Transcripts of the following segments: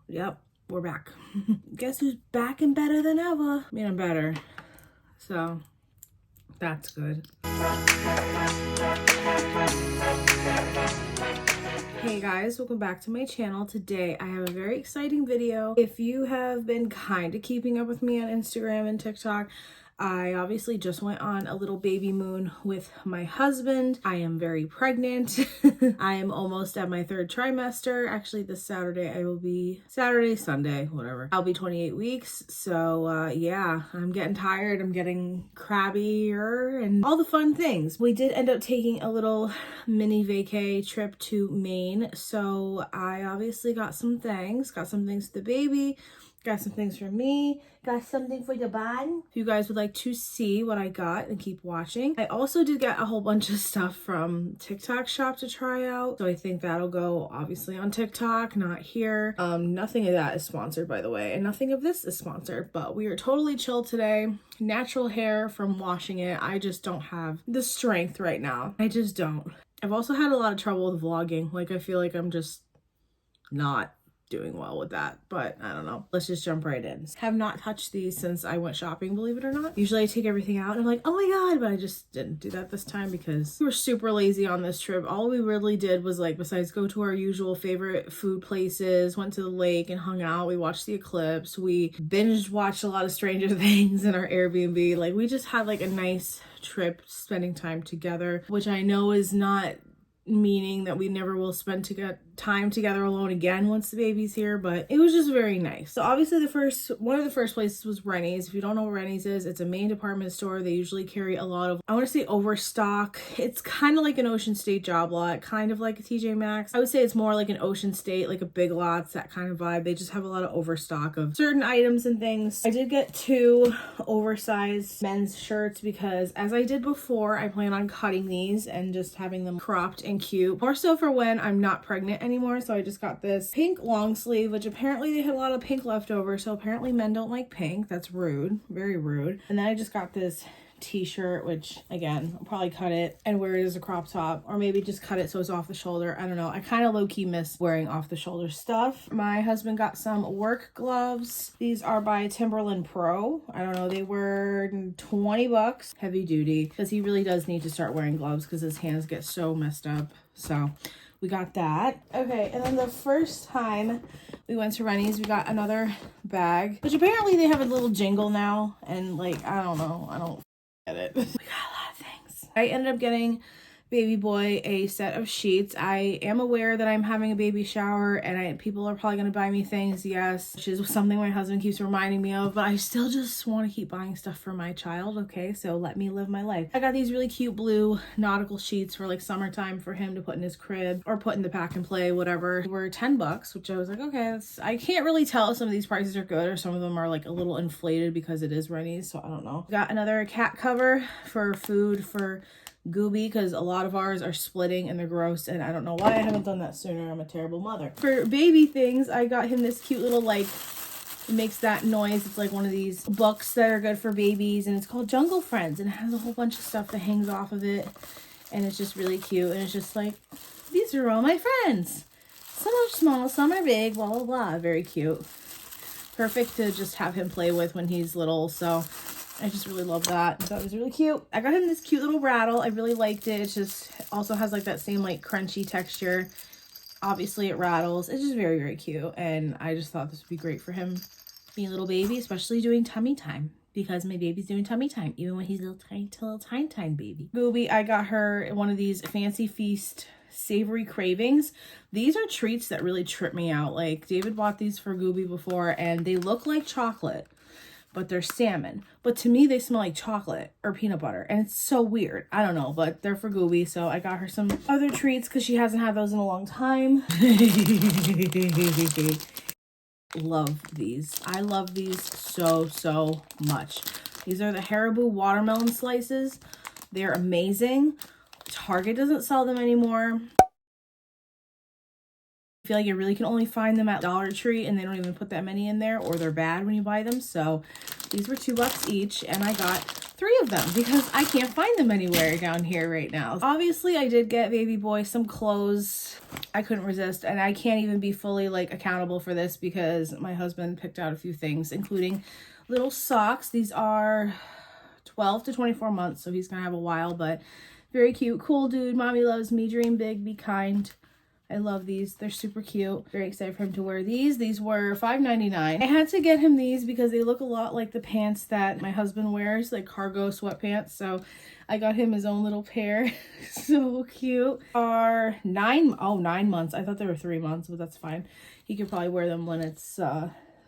Yep, we're back. Guess who's back and better than ever? I mean, I'm better. So that's good. Hey guys, welcome back to my channel. Today I have a very exciting video. If you have been kind of keeping up with me on Instagram and TikTok, I obviously just went on a little baby moon with my husband. I am very pregnant. I am almost at my 3rd trimester. Actually, this Saturday I will be, Sunday, whatever. I'll be 28 weeks. So yeah, I'm getting tired. I'm getting crabbier and all the fun things. We did end up taking a little mini vacay trip to Maine. So I obviously got some things for the baby. Got some things for me, got something for the bun. If you guys would like to see what I got, then keep watching. I also did get a whole bunch of stuff from TikTok shop to try out. So I think that'll go obviously on TikTok, not here. Nothing of that is sponsored, by the way, and nothing of this is sponsored, but we are totally chill today. Natural hair from washing it. I just don't have the strength right now. I just don't. I've also had a lot of trouble with vlogging. Like, I feel like I'm just not doing well with that, but I don't know. Let's just jump right in. Have not touched these since I went shopping, believe it or not. Usually I take everything out and I'm like, oh my god, but I just didn't do that this time because we were super lazy on this trip. All we really did was, like, besides go to our usual favorite food places, went to the lake and hung out. We watched the eclipse. We binge watched a lot of Stranger Things in our Airbnb. Like, we just had like a nice trip, spending time together, which I know is not meaning that we never will spend time together alone again once the baby's here, but it was just very nice. So obviously one of the first places was Renys. If you don't know what Renys is, it's a Maine department store. They usually carry a lot of, I want to say, overstock. It's kind of like an Ocean State job lot, kind of like a TJ Maxx. I would say it's more like an Ocean State, like a Big Lots, that kind of vibe. They just have a lot of overstock of certain items and things. I did get 2 oversized men's shirts because, as I did before, I plan on cutting these and just having them cropped and cute, more so for when I'm not pregnant anymore. So I just got this pink long sleeve, which apparently they had a lot of pink left over, so apparently men don't like pink. That's rude, very rude. And then I just got this t-shirt, which again, I'll probably cut it and wear it as a crop top, or maybe just cut it so it's off the shoulder. I don't know. I kind of low-key miss wearing off the shoulder stuff. My husband got some work gloves. These are by Timberland Pro. I don't know, they were 20 bucks, heavy duty, because he really does need to start wearing gloves because his hands get so messed up. So we got that. Okay, and then the first time we went to Renys, we got another bag, which apparently they have a little jingle now, and like, I don't know, I don't get it. We got a lot of things. I ended up getting baby boy a set of sheets. I am aware that I'm having a baby shower and people are probably going to buy me things, yes, which is something my husband keeps reminding me of, but I still just want to keep buying stuff for my child, okay? So let me live my life. I got these really cute blue nautical sheets for like summertime for him to put in his crib or put in the pack and play, whatever. They were 10 bucks, which I was like, okay, I can't really tell if some of these prices are good or some of them are like a little inflated because it is Renys, so I don't know. Got another cat cover for food for Gooby, because a lot of ours are splitting and they're gross, and I don't know why I haven't done that sooner. I'm a terrible mother. For baby things, I got him this cute little, like, it makes that noise. It's like one of these books that are good for babies, and it's called Jungle Friends, and it has a whole bunch of stuff that hangs off of it, and it's just really cute, and it's just like, these are all my friends. Some are small, some are big, blah, blah, blah. Very cute. Perfect to just have him play with when he's little, so I just really love that. That was really cute. I got him this cute little rattle. I really liked it. It just also has like that same like crunchy texture. Obviously it rattles. It's just very, very cute. And I just thought this would be great for him being a little baby, especially doing tummy time, because my baby's doing tummy time, even when he's a little tiny baby. Gooby, I got her one of these Fancy Feast savory cravings. These are treats that really trip me out. Like, David bought these for Gooby before and they look like chocolate, but they're salmon. But to me, they smell like chocolate or peanut butter. And it's so weird. I don't know, but they're for Gooby. So I got her some other treats because she hasn't had those in a long time. Love these. I love these so, so much. These are the Haribo watermelon slices. They're amazing. Target doesn't sell them anymore. I feel like you really can only find them at Dollar Tree, and they don't even put that many in there, or they're bad when you buy them. So these were $2 each, and I got 3 of them because I can't find them anywhere down here right now. Obviously, I did get baby boy some clothes. I couldn't resist, and I can't even be fully like accountable for this because my husband picked out a few things, including little socks. These are 12 to 24 months, so he's gonna have a while, but very cute. Cool dude. Mommy loves me. Dream big, be kind. I love these. They're super cute. Very excited for him to wear these. These were $5.99. I had to get him these because they look a lot like the pants that my husband wears, like cargo sweatpants. So I got him his own little pair. So cute. Are 9 months. I thought they were 3 months, but that's fine. He could probably wear them when it's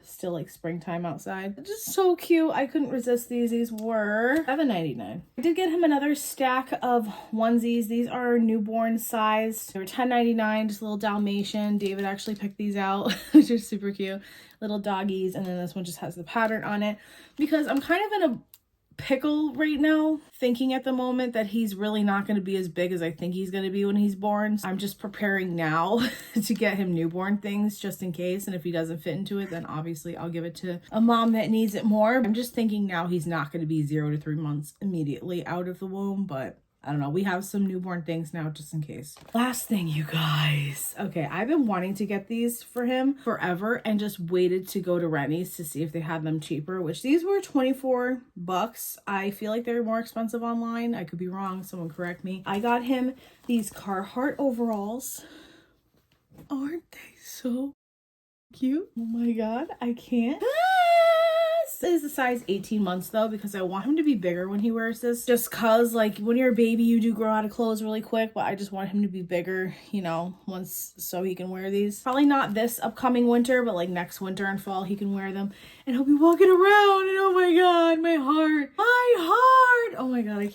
still like springtime outside. Just so cute. I couldn't resist these. These were $7.99. I did get him another stack of onesies. These are newborn size. They were $10.99, just a little Dalmatian. David actually picked these out, which are super cute. Little doggies. And then this one just has the pattern on it because I'm kind of in a pickle right now, thinking at the moment that he's really not going to be as big as I think he's going to be when he's born. So I'm just preparing now to get him newborn things just in case, and if he doesn't fit into it, then obviously I'll give it to a mom that needs it more. I'm just thinking now he's not going to be 0 to 3 months immediately out of the womb, but I don't know. We have some newborn things now just in case. Last thing, you guys. Okay, I've been wanting to get these for him forever and just waited to go to Renys to see if they had them cheaper, which these were 24 bucks. I feel like they're more expensive online. I could be wrong. Someone correct me. I got him these Carhartt overalls. Aren't they so cute? Oh my God, I can't. This is a size 18 months though, because I want him to be bigger when he wears this, just cause like when you're a baby you do grow out of clothes really quick, but I just want him to be bigger, you know, once, so he can wear these. Probably not this upcoming winter, but like next winter and fall he can wear them and he'll be walking around, and oh my God, my heart, oh my God, I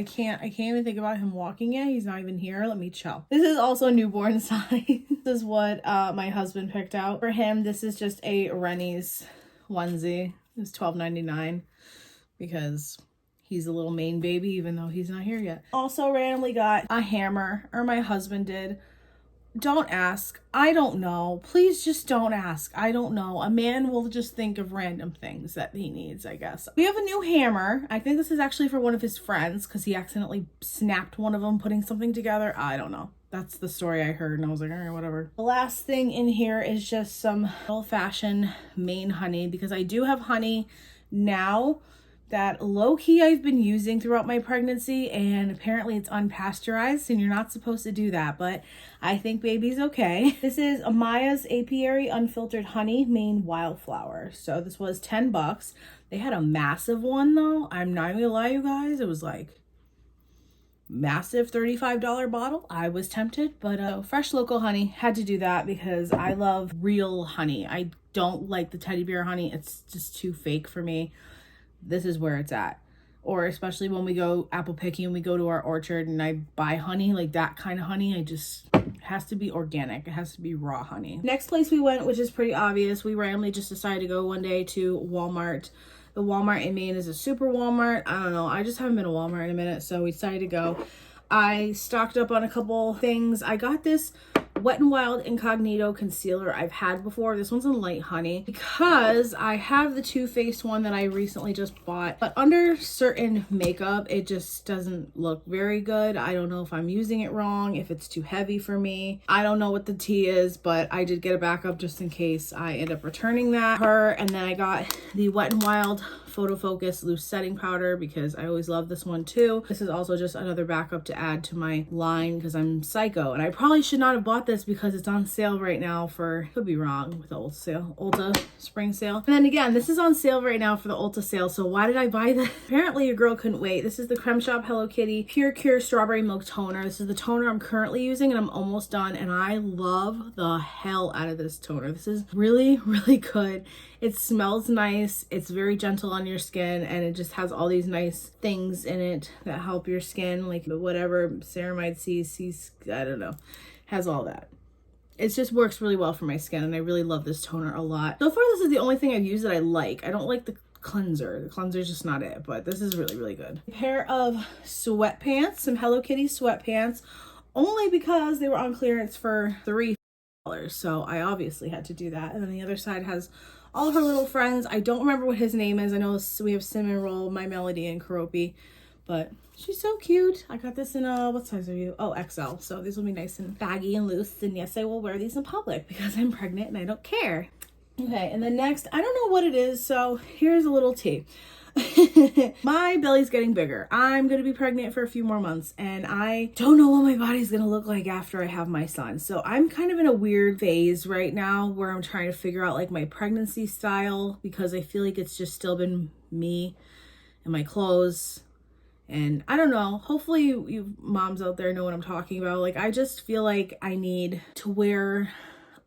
can't even think about him walking yet. He's not even here. Let me chill. This is also newborn size. This is what my husband picked out for him. This is just a Renys onesie. It's $12.99 because he's a little Maine baby, even though he's not here yet. Also randomly got a hammer, or my husband did. Don't ask. I don't know. Please just don't ask. I don't know. A man will just think of random things that he needs, I guess. We have a new hammer. I think this is actually for one of his friends because he accidentally snapped one of them putting something together. I don't know. That's the story I heard, and I was like, all right, whatever. The last thing in here is just some old-fashioned Maine honey, because I do have honey now that low-key I've been using throughout my pregnancy, and apparently it's unpasteurized, and you're not supposed to do that, but I think baby's okay. This is Amaya's Apiary Unfiltered Honey Maine Wildflower. So this was 10 bucks. They had a massive one, though. I'm not gonna lie, you guys. It was like massive $35 bottle. I was tempted, but fresh local honey, had to do that because I love real honey. I don't like the teddy bear honey. It's just too fake for me. This is where it's at. Or especially when we go apple picking and we go to our orchard and I buy honey, like that kind of honey, it has to be organic. It has to be raw honey. Next place we went, which is pretty obvious, we randomly just decided to go one day to Walmart. The Walmart in Maine is a super Walmart. I don't know. I just haven't been to Walmart in a minute, so we decided to go. I stocked up on a couple things. I got this Wet n Wild Incognito concealer I've had before. This one's in light honey because I have the Too Faced one that I recently just bought, but under certain makeup it just doesn't look very good. I don't know if I'm using it wrong, if it's too heavy for me. I don't know what the tea is, but I did get a backup just in case I end up returning that. And then I got the Wet n Wild Photo Focus Loose Setting Powder because I always love this one too. This is also just another backup to add to my line because I'm psycho, and I probably should not have bought this because it's on sale right now for, could be wrong with the Ulta spring sale. And then again, this is on sale right now for the Ulta sale, so why did I buy this? Apparently your girl couldn't wait. This is the Creme Shop Hello Kitty Pure Cure Strawberry Milk Toner. This is the toner I'm currently using and I'm almost done, and I love the hell out of this toner. This is really, really good. It smells nice. It's very gentle on your skin, and it just has all these nice things in it that help your skin, like whatever ceramide C, I don't know, has all that. It just works really well for my skin, and I really love this toner a lot. So far, this is the only thing I've used that I like. I don't like the cleanser. The cleanser is just not it, but this is really, really good. A pair of sweatpants, some Hello Kitty sweatpants, only because they were on clearance for $3 So I obviously had to do that. And then the other side has all her little friends. I don't remember what his name is. I know we have Cinnamon Roll, My Melody, and Karopi, but she's so cute. I got this in what size are you? Oh, XL. So these will be nice and baggy and loose. And yes, I will wear these in public because I'm pregnant and I don't care. Okay, and then next, I don't know what it is. So here's a little tea. My belly's getting bigger. I'm gonna be pregnant for a few more months and I don't know what my body's gonna look like after I have my son. So I'm kind of in a weird phase right now where I'm trying to figure out like my pregnancy style, because I feel like it's just still been me and my clothes. And I don't know, hopefully you moms out there know what I'm talking about. Like, I just feel like I need to wear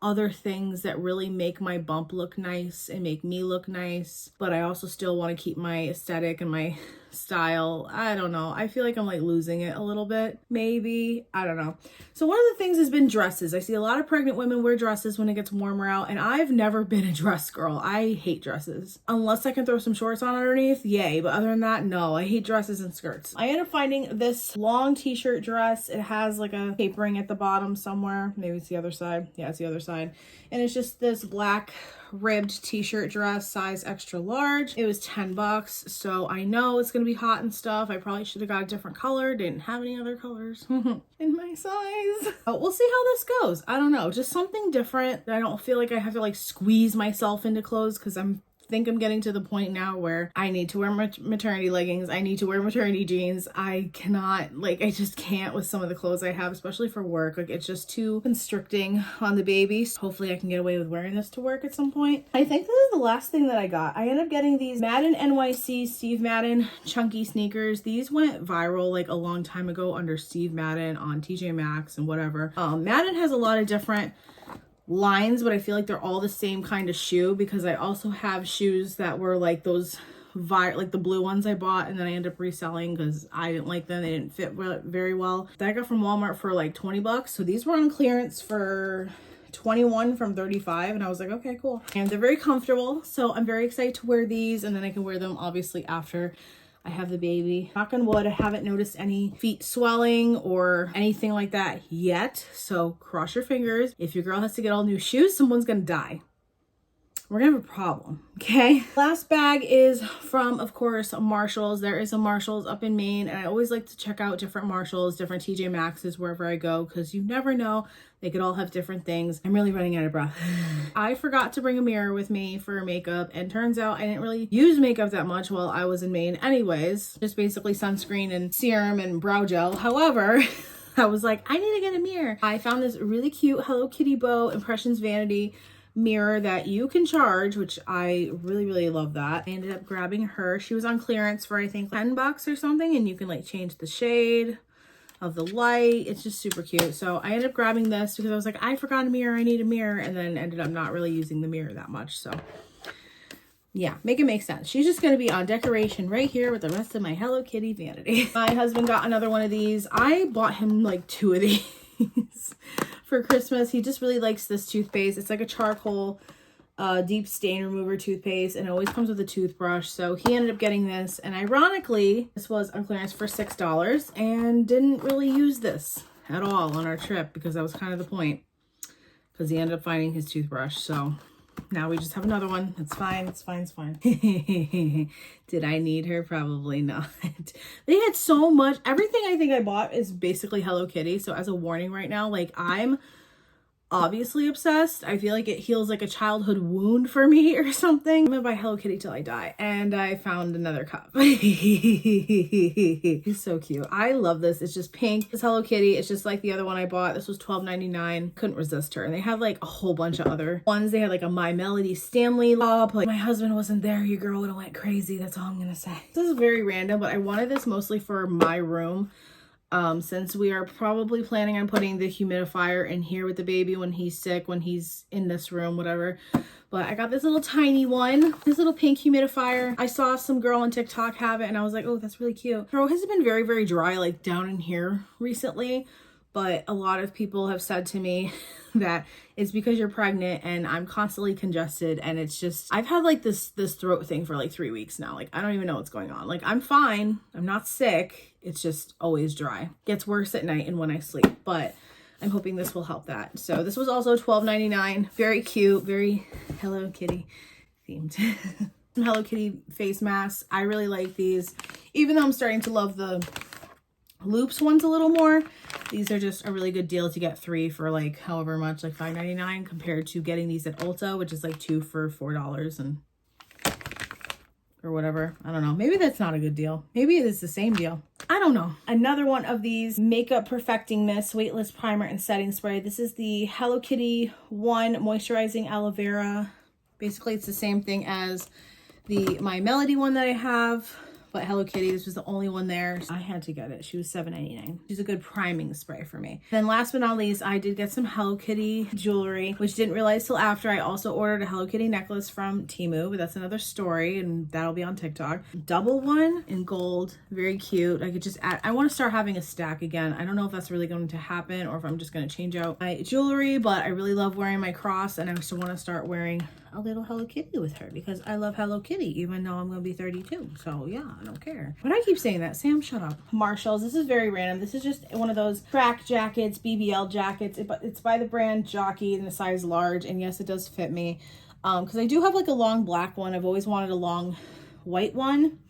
other things that really make my bump look nice and make me look nice, but I also still want to keep my aesthetic and my style. I don't know, I feel like I'm like losing it a little bit, maybe, I don't know. So one of the things has been dresses. I see a lot of pregnant women wear dresses when it gets warmer out, and I've never been a dress girl. I hate dresses unless I can throw some shorts on underneath, yay, but other than that, no, I hate dresses and skirts. I ended up finding this long t-shirt dress. It has like a tapering at the bottom somewhere, maybe it's the other side. Yeah, it's the other side. And it's just this black ribbed t-shirt dress, size extra large. It was 10 bucks, so I know it's gonna be hot and stuff. I probably should have got a different color. Didn't have any other colors in my size. But we'll see how this goes. I don't know, just something different that I don't feel like I have to like squeeze myself into clothes, because I'm getting to the point now where I need to wear maternity leggings. I need to wear maternity jeans. I cannot, like, I just can't with some of the clothes I have, especially for work. Like, it's just too constricting on the baby. So hopefully I can get away with wearing this to work at some point. I think this is the last thing that I got. I ended up getting these Madden NYC Steve Madden chunky sneakers. These went viral like a long time ago under Steve Madden on TJ Maxx and whatever. Madden has a lot of different lines, but I feel like they're all the same kind of shoe, because I also have shoes that were like those like the blue ones I bought and then I ended up reselling because I didn't like them. They didn't fit very well. That I got from Walmart for like 20 bucks. So these were on clearance for 21 from 35, and I was like, okay, cool. And they're very comfortable, so I'm very excited to wear these, and then I can wear them obviously after I have the baby. Knock on wood, I haven't noticed any feet swelling or anything like that yet. So cross your fingers. If your girl has to get all new shoes, someone's gonna die. We're gonna have a problem, okay? Last bag is from, of course, Marshall's. There is a Marshall's up in Maine, and I always like to check out different Marshall's, different TJ Maxx's wherever I go, because you never know. They could all have different things. I'm really running out of breath. I forgot to bring a mirror with me for makeup, and turns out I didn't really use makeup that much while I was in Maine anyways. Just basically sunscreen and serum and brow gel. However, I was like, I need to get a mirror. I found this really cute Hello Kitty bow Impressions Vanity mirror that you can charge, which I really love that. I ended up grabbing her. She was on clearance for I think 10 bucks or something, and you can like change the shade of the light. It's just super cute. So I ended up grabbing this because I was like, I forgot a mirror, I need a mirror, and then ended up not really using the mirror that much. So yeah, make it make sense. She's just gonna be on decoration right here with the rest of my Hello Kitty vanity. My husband got another one of these. I bought him like 2 of these for Christmas. He just really likes this toothpaste. It's like a charcoal deep stain remover toothpaste, and it always comes with a toothbrush. So he ended up getting this, and ironically this was on clearance for $6, and didn't really use this at all on our trip, because that was kind of the point, because he ended up finding his toothbrush. So now we just have another one. It's fine, it's fine, it's fine. Did I need her? Probably not. They had so much. Everything I think I bought is basically Hello Kitty. So as a warning right now, like, I'm obviously obsessed. I feel like it heals like a childhood wound for me or something. I'm gonna buy Hello Kitty till I die. And I found another cup. He's so cute. I love this. It's just pink. It's Hello Kitty. It's just like the other one I bought. This was $12.99. Couldn't resist her. And they had like a whole bunch of other ones. They had like a My Melody Stanley top. Like, my husband wasn't there, your girl would have went crazy. That's all I'm gonna say. This is very random, but I wanted this mostly for my room. Since we are probably planning on putting the humidifier in here with the baby when he's sick, when he's in this room, whatever. But I got this little tiny one, this little pink humidifier. I saw some girl on TikTok have it, and I was like, oh, that's really cute. Her has been very dry, like down in here recently. But a lot of people have said to me that it's because you're pregnant and I'm constantly congested, and it's just, I've had like this throat thing for like 3 weeks now. Like, I don't even know what's going on. Like, I'm fine. I'm not sick. It's just always dry. Gets worse at night and when I sleep. But I'm hoping this will help that. So this was also $12.99. Very cute, very Hello Kitty themed. Some Hello Kitty face masks. I really like these. Even though I'm starting to love the loops ones a little more, these are just a really good deal to get 3 for like however much, like $5.99, compared to getting these at Ulta, which is like 2 for $4 and or whatever. I don't know. Maybe that's not a good deal. Maybe it is the same deal. I don't know. Another one of these Makeup Perfecting Mist Weightless Primer and Setting Spray. This is the Hello Kitty 1 Moisturizing Aloe Vera. Basically, it's the same thing as the My Melody one that I have. But Hello Kitty, this was the only one there. I had to get it. She was $7.99. She's a good priming spray for me. Then last but not least, I did get some Hello Kitty jewelry, which didn't realize till after. I also ordered a Hello Kitty necklace from Temu, but that's another story, and that'll be on TikTok. Double one in gold. Very cute. I could just add, I want to start having a stack again. I don't know if that's really going to happen or if I'm just going to change out my jewelry, but I really love wearing my cross, and I still want to start wearing a little Hello Kitty with her because I love Hello Kitty, even though I'm going to be 32. So yeah, I don't care. But I keep saying that. Sam, shut up. Marshalls. This is very random. This is just one of those track jackets, BBL jackets. It's by the brand Jockey in the size large. And yes, it does fit me. Because I do have like a long black one. I've always wanted a long white one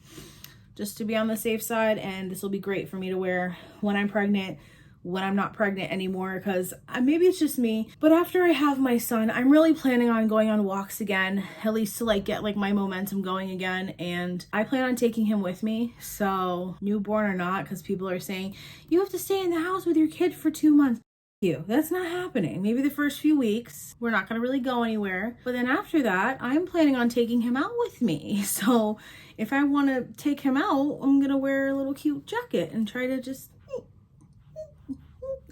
just to be on the safe side. And this will be great for me to wear when I'm pregnant, when I'm not pregnant anymore, because maybe it's just me, but after I have my son, I'm really planning on going on walks again, at least to like get like my momentum going again. And I plan on taking him with me, so newborn or not, because people are saying you have to stay in the house with your kid for 2 months. That's not happening. Maybe the first few weeks we're not going to really go anywhere, but then after that I'm planning on taking him out with me. So if I want to take him out, I'm gonna wear a little cute jacket and try to just,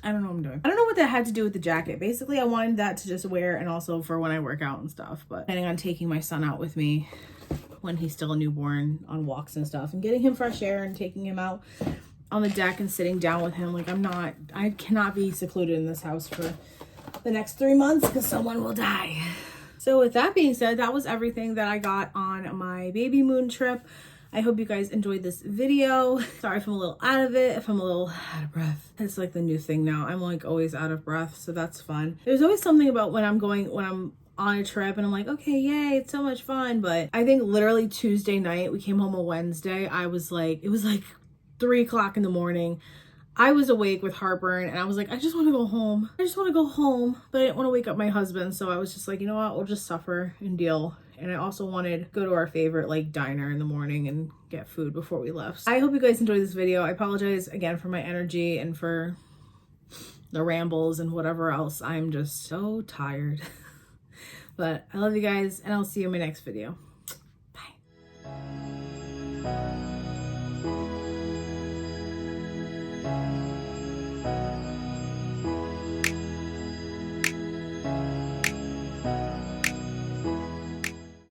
I don't know what I'm doing. I don't know what that had to do with the jacket. Basically, I wanted that to just wear and also for when I work out and stuff. But planning on taking my son out with me when he's still a newborn on walks and stuff and getting him fresh air and taking him out on the deck and sitting down with him. Like I cannot be secluded in this house for the next 3 months because someone will die. So with that being said, that was everything that I got on my baby moon trip. I hope you guys enjoyed this video. Sorry if I'm a little out of it, if I'm a little out of breath. It's like the new thing now. I'm like always out of breath, so that's fun. There's always something about when I'm on a trip and I'm like, okay, yay, it's so much fun. But I think literally Tuesday night, we came home on Wednesday. I was like, it was like 3 o'clock in the morning. I was awake with heartburn and I was like, I just want to go home. I just want to go home. But I didn't want to wake up my husband. So I was just like, you know what? We'll just suffer and deal. And I also wanted to go to our favorite like diner in the morning and get food before we left. I hope you guys enjoyed this video. I apologize again for my energy and for the rambles and whatever else. I'm just so tired. But I love you guys and I'll see you in my next video. Bye.